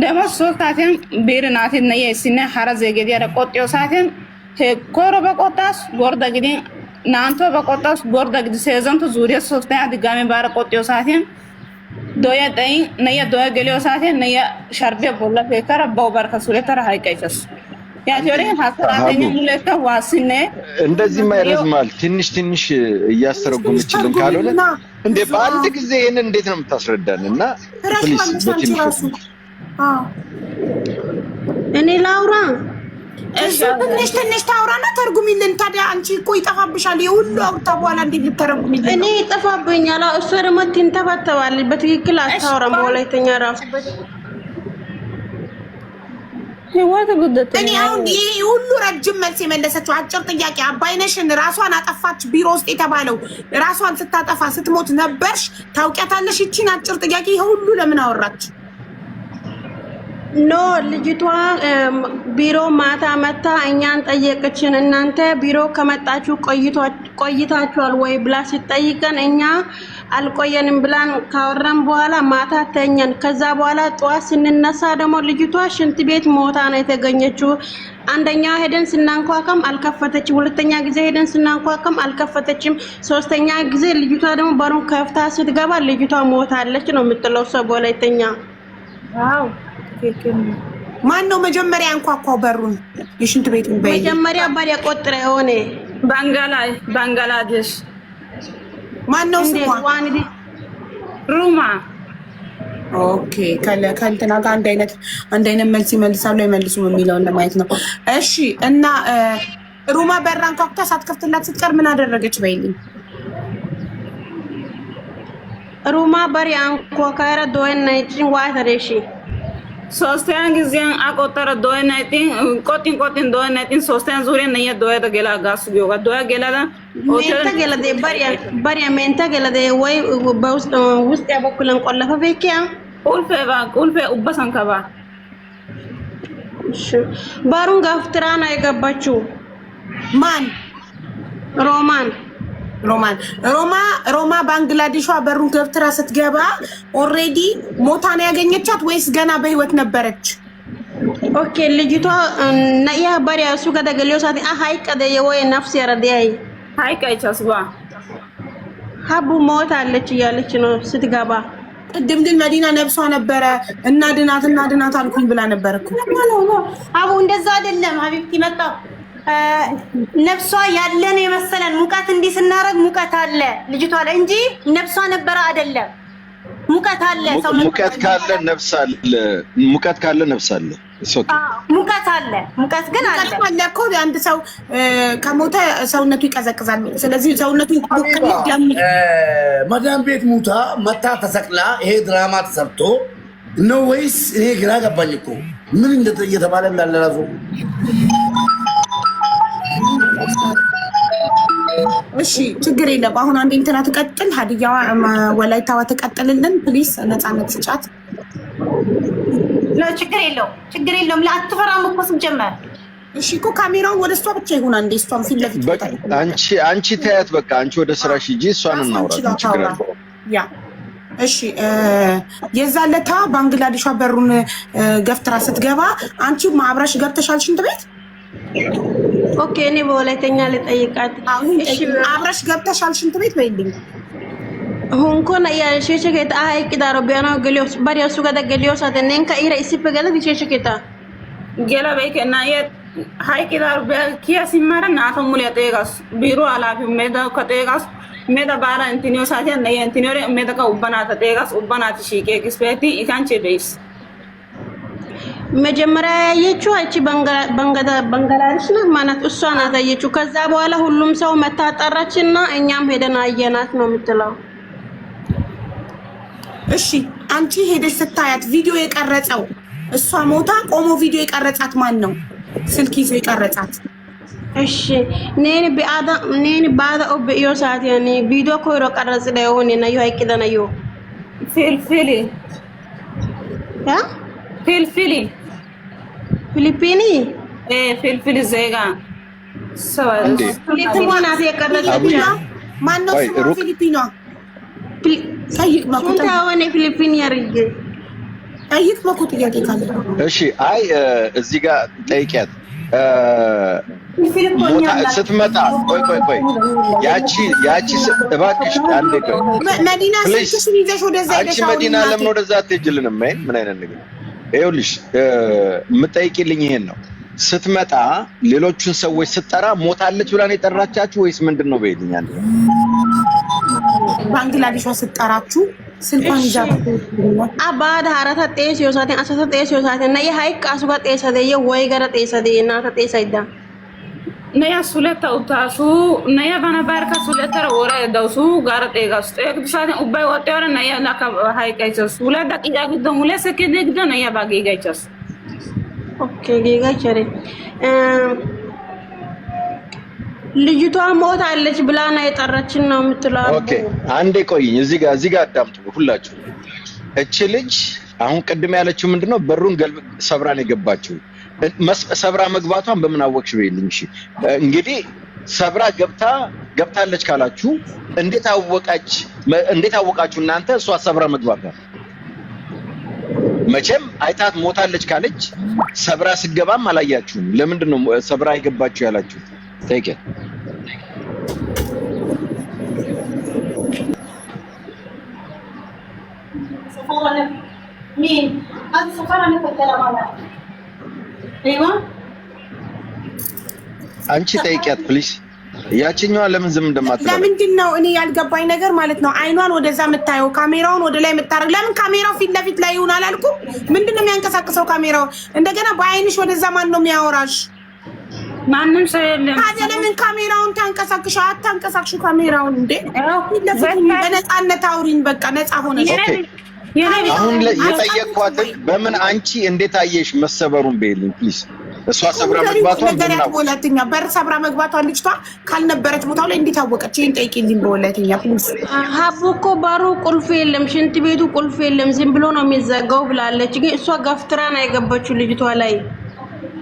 ደሞ 3 ሰዓትን ቢር ናቲ ነየ ሲነ ሐረዘ ገዲያ ቆጤው ሰዓትን ኮሮ በቆጣስ ጎርደ ግዲ ናንቶ በቆጣስ ጎርደ ግዲ ሰዘንቱ ዙሪያ 3 ድጋሜ ባረ ቆጤው ሰዓትን ዶያ ጣይ ነየ ዶያ ገሊዮ ሰዓትን ነየ ሻርቤ ቦላ ፈከረ ባውባር ከሱለተራ ሃይቀይተስ ያጆሬ ሀሳባኝ ሙለታ ዋስነ እንደዚህ ማይረዝማል ትንሽ ትንሽ እያስተረጎመችልን ካልሆነ እንዴ በአንድ ጊዜ ይሄን እንዴት ነው የምታስረዳን? እና ፕሊዝ እኔ ላውራ ትንሽ ታውራና ተርጉሚልን። ታዲያ አንቺ እኮ ይጠፋብሻል። የሁሉ አውርታ በኋላ እንዴት ልተረጉሚልን? እኔ ይጠፋብኛል። እሷ ደግሞ ትንተባተባለች። በትክክል አታወራም። ወላይተኛ ራሱ እኔ አሁን ይሄ ሁሉ ረጅም መልስ የመለሰችው አጭር ጥያቄ አባይነሽን ራሷን አጠፋች ቢሮ ውስጥ የተባለው ራሷን ስታጠፋ ስትሞት ነበርሽ ታውቂያታለሽ? ይቺን አጭር ጥያቄ ይሄ ሁሉ ለምን አወራች? ኖ ልጅቷ ቢሮ ማታ መታ እኛን ጠየቀችን። እናንተ ቢሮ ከመጣችሁ ቆይታችኋል ወይ ብላ ሲጠይቀን እኛ አልቆየንም ብላን ካወራን በኋላ ማታ ተኛን። ከዛ በኋላ ጠዋት ስንነሳ ደግሞ ልጅቷ ሽንት ቤት ሞታ ነው የተገኘችው። አንደኛ ሄደን ስናንኳከም አልከፈተችም። ሁለተኛ ጊዜ ሄደን ስናንኳከም አልከፈተችም። ሶስተኛ ጊዜ ልጅቷ ደግሞ በሩን ከፍታ ስትገባ ልጅቷ ሞታለች ነው የምትለው ሰው ወላይተኛ። ዋው ማን ነው መጀመሪያ አንኳኳው በሩን? የሽንት ቤቱን መጀመሪያ በር ያቆጥረ ሆነ ባንግላዴሽ ማን ነው ስሟ? ሩማ። ኦኬ ከእንትና ጋር አንድ አይነት መልስ ይመልሳሉ አይመልሱም የሚለውን ለማየት ነው። እሺ እና ሩማ በር አንኳኩታ ሳትከፍትላት ስትቀር ምን አደረገች በይልኝ? ሩማ በር አንኳኳራ ዶይናይቲን ዋተሬሺ ሶስተኛ ጊዜን አቆጠረ ዶይናይቲን ቆጢን ዶይናይቲን ሶስተኛ ዙሪያ ነየ ዶይደ ገላ ጋሱ ቢዮጋ ዶያ ገላዳ ሜንታ ገለደ በሪያ ሜንታ ገለደ ወይ ውስጥ ያበኩለን ቆለፈ ፈኪያ ቁልፌ ኡበሰን ከባ ባሩን ጋፍትራ ነው የገባችው። ማን? ሮማ ባንግላዴሿ በሩን ገፍትራ ስትገባ ኦሬዲ ሞታ ነው ያገኘቻት ወይስ ገና በህይወት ነበረች? ኦኬ ልጅቷ ነያ ባሪያ እሱ ገደገሊዮ ሳቲ ሃይቀደ የወይ ነፍስ ያረዲያይ ሃይቀይቻስባ ሀቡ ሞታለች እያለች ነው ስትገባ። ቅድም ግን መዲና ነብሷ ነበረ እና ድናት አልኩኝ ብላ ነበር እኮ። አቡ እንደዛ አይደለም ሀቢብቲ መጣ ነፍሷ ያለን የመሰለን ሙቀት እንዲህ ስናረግ ሙቀት አለ ልጅቷ ላይ እንጂ ነፍሷ ነበረ አይደለም። ሙቀት አለ ሰው ሙቀት ካለ ነፍስ አለ። ሙቀት ካለ ነፍስ አለ። ሙቀት አለ። ሙቀት ግን አለ እኮ አንድ ሰው ከሞተ ሰውነቱ ይቀዘቅዛል። ስለዚህ ሰውነቱ ይቆቀም መዳም ቤት ሙታ መታ ተሰቅላ ይሄ ድራማ ተሰርቶ ነው ወይስ? እኔ ግራ ገባኝ እኮ ምን እየተባለ እንዳለ ራሱ። እሺ ችግር የለም። አሁን አንዴ እንትና ትቀጥል፣ ሀዲያዋ ወላይታዋ ትቀጥልልን ፕሊስ። ነፃነት ስጫት። ችግር የለውም። ለአትፈራም እኮ ስንጀመር። እሺ እኮ ካሜራውን ወደ እሷ ብቻ ይሁን። አንዴ እሷን ፊት ለፊት አንቺ ታያት። በቃ አንቺ ወደ ስራሽ ሂጂ፣ እሷን እናውራት። ችግር የለውም። ያ እሺ የዛለታ ባንግላዴሿ በሩን ገፍትራ ስትገባ አንቺ አብረሽ ገብተሻል ሽንት ቤት? ኦኬ እኔ በወላይተኛ ልጠይቃት። እሺ አብረሽ ገብተሻል ሽንት ቤት በይልኝ። ሁንኮና ያ ሸሸከታ አይቅ ዳሮ ቢያና ገሊዮስ ባሪያሱ ጋር ገሊዮስ አተነን ከኢራ ኢሲፕ ገለ ሸሸከታ ገላ በይከና የ ሃይቅ ዳሮ ቢያ ሲማራ ናቶ ሙሉ ያጠጋስ ቢሮ አላፊ ሜዳ ከጠጋስ ሜዳ ባራ እንቲኒዮ ሳቲያ ነየ እንቲኒዮ ሜዳ ከኡባናታ ጠጋስ ኡባናታ ሺቄ ግስፔቲ ኢካንቼ በይስ መጀመሪያ ያየችው አይቺ ባንግላዴሽ ናት ማለት እሷ ናት ያየችው። ከዛ በኋላ ሁሉም ሰው መታጠራችና እኛም ሄደን አየናት ነው የምትለው። እሺ አንቺ ሄደሽ ስታያት ቪዲዮ የቀረጸው እሷ ሞታ ቆሞ ቪዲዮ የቀረጻት ማን ነው? ስልክ ይዞ የቀረጻት? እሺ ኔን ባዳ ኦብ ዮሳት ያኔ ቪዲዮ ኮይሮ ቀረጽ ላይ ሆነ ነው አይቅደናዩ ፊልፊሊ ያ ፊሊፒኒ ፊልፊሊ ዜጋ ፊሊፒኒ ናት የቀረጸችው። ማን ነው ፊሊፒኗ? ጠይቅ መኩ ፊሊፒኒ ያርግ ጠይቅ መኩ ጥያቄ ካለ። እሺ አይ እዚህ ጋር ጠይቂያት ስትመጣ። ቆይ ያቺ እባክሽ አንዴ ቆይ መዲና ስልክሽን ይዘሽ ወደዛ ሄደሽ መዲና ለምን ወደዛ አትሄጂልንም? ምን አይነት ነገር ይኸውልሽ፣ የምጠይቂልኝ ይሄን ነው። ስትመጣ ሌሎቹን ሰዎች ስትጠራ ሞታለች ብላ ነው የጠራቻችሁ ወይስ ምንድን ነው? በይልኝ አንዴ። ባንግላዴሿ ስትጠራችሁ ስልኳን ይዛ አባዳ አራታ ጤስ ዮሳቴን አሳታ ጤስ ዮሳቴን ነይ ሃይቅ አሱጋ ጤሰደ ወይ ገረ ጤሰደ እናታ ጤሰይዳ ነያ ሱለታ ኡታሱ ነያ ባና ባርካ ሱለታ ወራ ዳውሱ ጋር ጤጋስ ጤግ ዲሳቴን ኡባይ ወጣወራ ነያ ላካ ሃይቅ አይቸስ ሱለታ ቂያ ግደ ሙለ ሰከደ ግደ ነያ ባጌ ጋይቸስ ኦኬ ጌጋቸሬ ልጅቷ ሞታለች ብላ ነው የጠራችን ነው የምትለው። ኦኬ አንዴ ቆይኝ፣ እዚህ ጋር አዳምጡ ሁላችሁ። እቺ ልጅ አሁን ቅድም ያለችው ምንድነው በሩን ሰብራን የገባችው ሰብራ መግባቷን በምን አወቅሽ በይልኝ እሺ እንግዲህ ሰብራ ገብታለች ካላችሁ እንዴት አወቃችሁ እናንተ እሷ ሰብራ መግባቷን መቼም አይታት ሞታለች ካለች ሰብራ ስገባም አላያችሁም ለምንድን ነው ሰብራ አይገባችሁ ያላችሁ ታይከ مين؟ هذه السفارة مفترة معنا. أيوة. አንቺ ጠይቂያት ፕሊስ ያቺኛዋ ለምን ዝም እንደማትለው ለምንድን ነው እኔ ያልገባኝ ነገር ማለት ነው አይኗን ወደዛ የምታየው ካሜራውን ወደ ላይ የምታረግ ለምን ካሜራው ፊት ለፊት ላይ ይሆናል አልኩ ምንድነው የሚያንቀሳቅሰው ካሜራው እንደገና በአይንሽ ወደዛ ማን ነው የሚያወራሽ ማንም ሰው የለም ታዲያ ለምን ካሜራውን አታንቀሳቅሽው ካሜራውን እንዴ ፊት ለፊት በነፃነት አውሪን በቃ ነፃ ሆነሽ አሁን የጠየቅኳት በምን አንቺ እንዴት አየሽ መሰበሩን በይልኝ ፕሊስ እሷ ሰብራ መግባቷን በሁለተኛ በር ሰብራ መግባቷን ልጅቷ ካልነበረች ቦታው ላይ እንዴት አወቀች ይሄን ጠይቂልኝ በሁለተኛ ፕሊስ ሀቡ እኮ በሩ ቁልፍ የለም ሽንት ቤቱ ቁልፍ የለም ዝም ብሎ ነው የሚዘጋው ብላለች ግን እሷ ገፍትራ ነው የገባችው ልጅቷ ላይ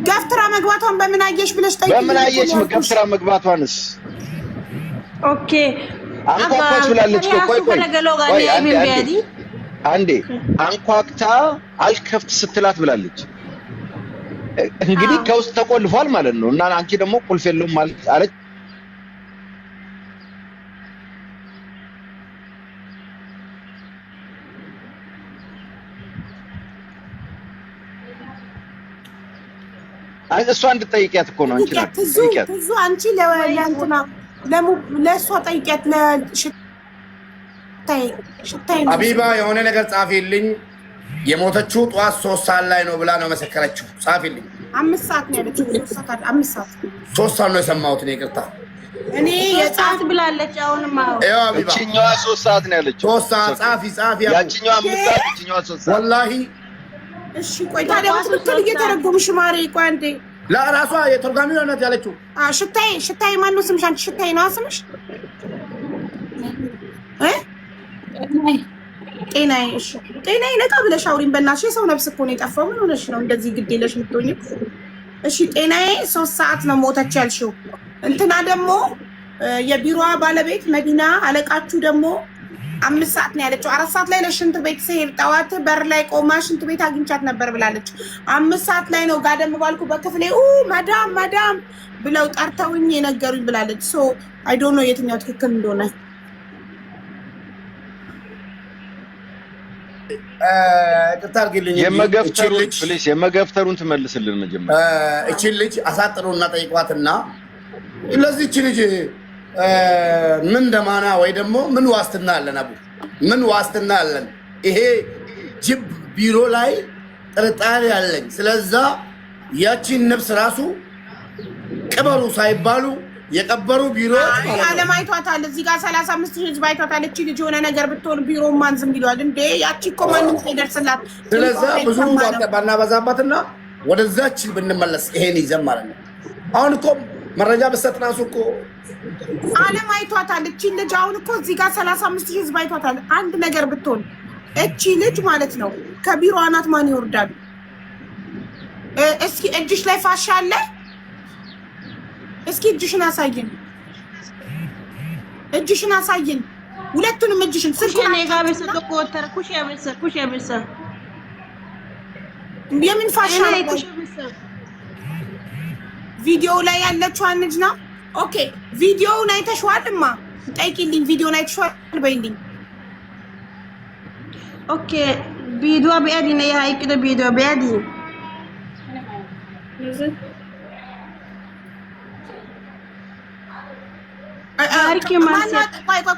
ገፍትራ መግባቷን በምን አየሽ ብለሽ ጠይቂልኝ በምን አየሽ ገፍትራ መግባቷንስ ኦኬ አንኳኳች ብላለች ቆይ አንዴ አንኳክታ አልከፍት ስትላት ብላለች እንግዲህ ከውስጥ ተቆልፏል ማለት ነው እና አንቺ ደግሞ ቁልፍ የለውም ማለት አለች እሷ እንድትጠይቂያት እኮ ነው አንቺ ናት ጠይቂያት ብዙ አንቺ ለያንተና ለሷ ጠይቂያት ሽታይ አቢባ የሆነ ነገር ጻፊልኝ የሞተችው ጧት 3 ሰዓት ላይ ነው ብላ ነው መሰከረችው ጻፊልኝ 5 ሰዓት ነው ያለችው 5 ሰዓት 3 ሰዓት ነው የሰማሁት ነው ይቅርታ እኔ የጻፍ ብላለች አሁንማ እቺኛዋ 3 ሰዓት ነው ያለችው 3 ሰዓት ጻፊ ያቺኛዋ 5 ሰዓት እቺኛዋ 3 ሰዓት ወላሂ እሺ ቆይ ታዲያ ወጥቶ እየተረጎምሽ ማሪ ቆይ አንዴ ለራሷ የተርጓሚው ናት ያለችው ሽታይ ማን ነው ስምሽ አንቺ ሽታይ ነው ስምሽ ጤናዬ እሺ ጤናዬ ነቃ ብለሽ አውሪኝ በእናትሽ የሰው ነፍስ እኮ ነው የጠፋው ምን ሆነሽ ነው እንደዚህ ግድ የለሽ የምትሆኚ እሺ ጤናዬ 3 ሰዓት ነው ሞተች ያልሽው እንትና ደግሞ የቢሮዋ ባለቤት መዲና አለቃችሁ ደግሞ 5 ሰዓት ነው ያለችው 4 ሰዓት ላይ ለሽንት ቤት ሲሄድ ጠዋት በር ላይ ቆማ ሽንት ቤት አግኝቻት ነበር ብላለች 5 ሰዓት ላይ ነው ጋደም ባልኩ በክፍሌ ማዳም ብለው ጠርተውኝ የነገሩኝ ብላለች ሶ አይ ዶንት ኖ የትኛው ትክክል እንደሆነ የመገፍተሩን ትመልስልን መጀመሪያ እቺ ልጅ አሳጥሩና ጠይቋትና ለዚህች ልጅ ምን ደማና ወይ ደግሞ ምን ዋስትና አለን አቡ ምን ዋስትና አለን ይሄ ጅብ ቢሮ ላይ ጥርጣሬ አለኝ ስለዛ ያቺን ነፍስ ራሱ ቅበሩ ሳይባሉ የቀበሩ ቢሮ ዓለም አይቷታል እዚህ ጋር 35 ህዝብ አይቷታል እቺ ልጅ የሆነ ነገር ብትሆን ቢሮ ማን ዝም ይሏል እንዴ ያቺ እኮ ማንም ሳይደርስላት ስለዛ ብዙ ባናበዛባትና ወደዛች ብንመለስ ይሄን ይዘን ማለት ነው አሁን እኮ መረጃ በሰጥ ራሱ እኮ ዓለም አይቷታል እቺ ልጅ አሁን እኮ እዚህ ጋር 35 ህዝብ አይቷታል አንድ ነገር ብትሆን እቺ ልጅ ማለት ነው ከቢሮ አናት ማን ይወርዳል እስኪ እጅሽ ላይ ፋሻ አለ እስኪ እጅሽን አሳይን ሁለቱንም እጅሽን ስልኩን ጋር ተቆጠረ ኩሽ ያበሰ የምን ፋሻ ቪዲዮ ላይ ያለችው አንጅ ነው ኦኬ ቪዲዮውን አይተሽዋልማ ጠይቂልኝ ቪዲዮውን አይተሽዋል በይልኝ ኦኬ ቪዲዮ ቢያዲ ነው ያይቅደ ቪዲዮ ቢያዲ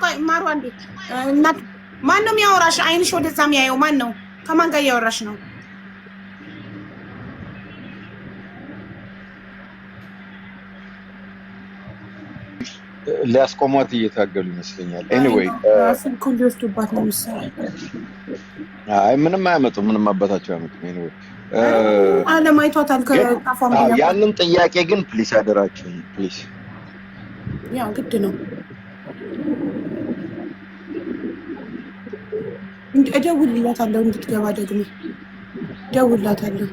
ቆይ ማሩ አንዴ እናት ማን ነው የሚያወራሽ አይንሽ ወደዛ የሚያየው ማን ነው ከማን ጋር እያወራሽ ነው ሊያስቆሟት እየታገሉ ይመስለኛል ኤኒዌይ ስልኩን ሊወስዱባት ነው መሰለኝ አይ ምንም አያመጡም ምንም አባታቸው አያመጡም ኤኒዌይ ዓለም አይቷታል ከጣፋም ያንን ጥያቄ ግን ፕሊስ አደራችሁ ፕሊስ ያው ግድ ነው እደውልላታለሁ እንድትገባ ደግሞ እደውልላታለሁ።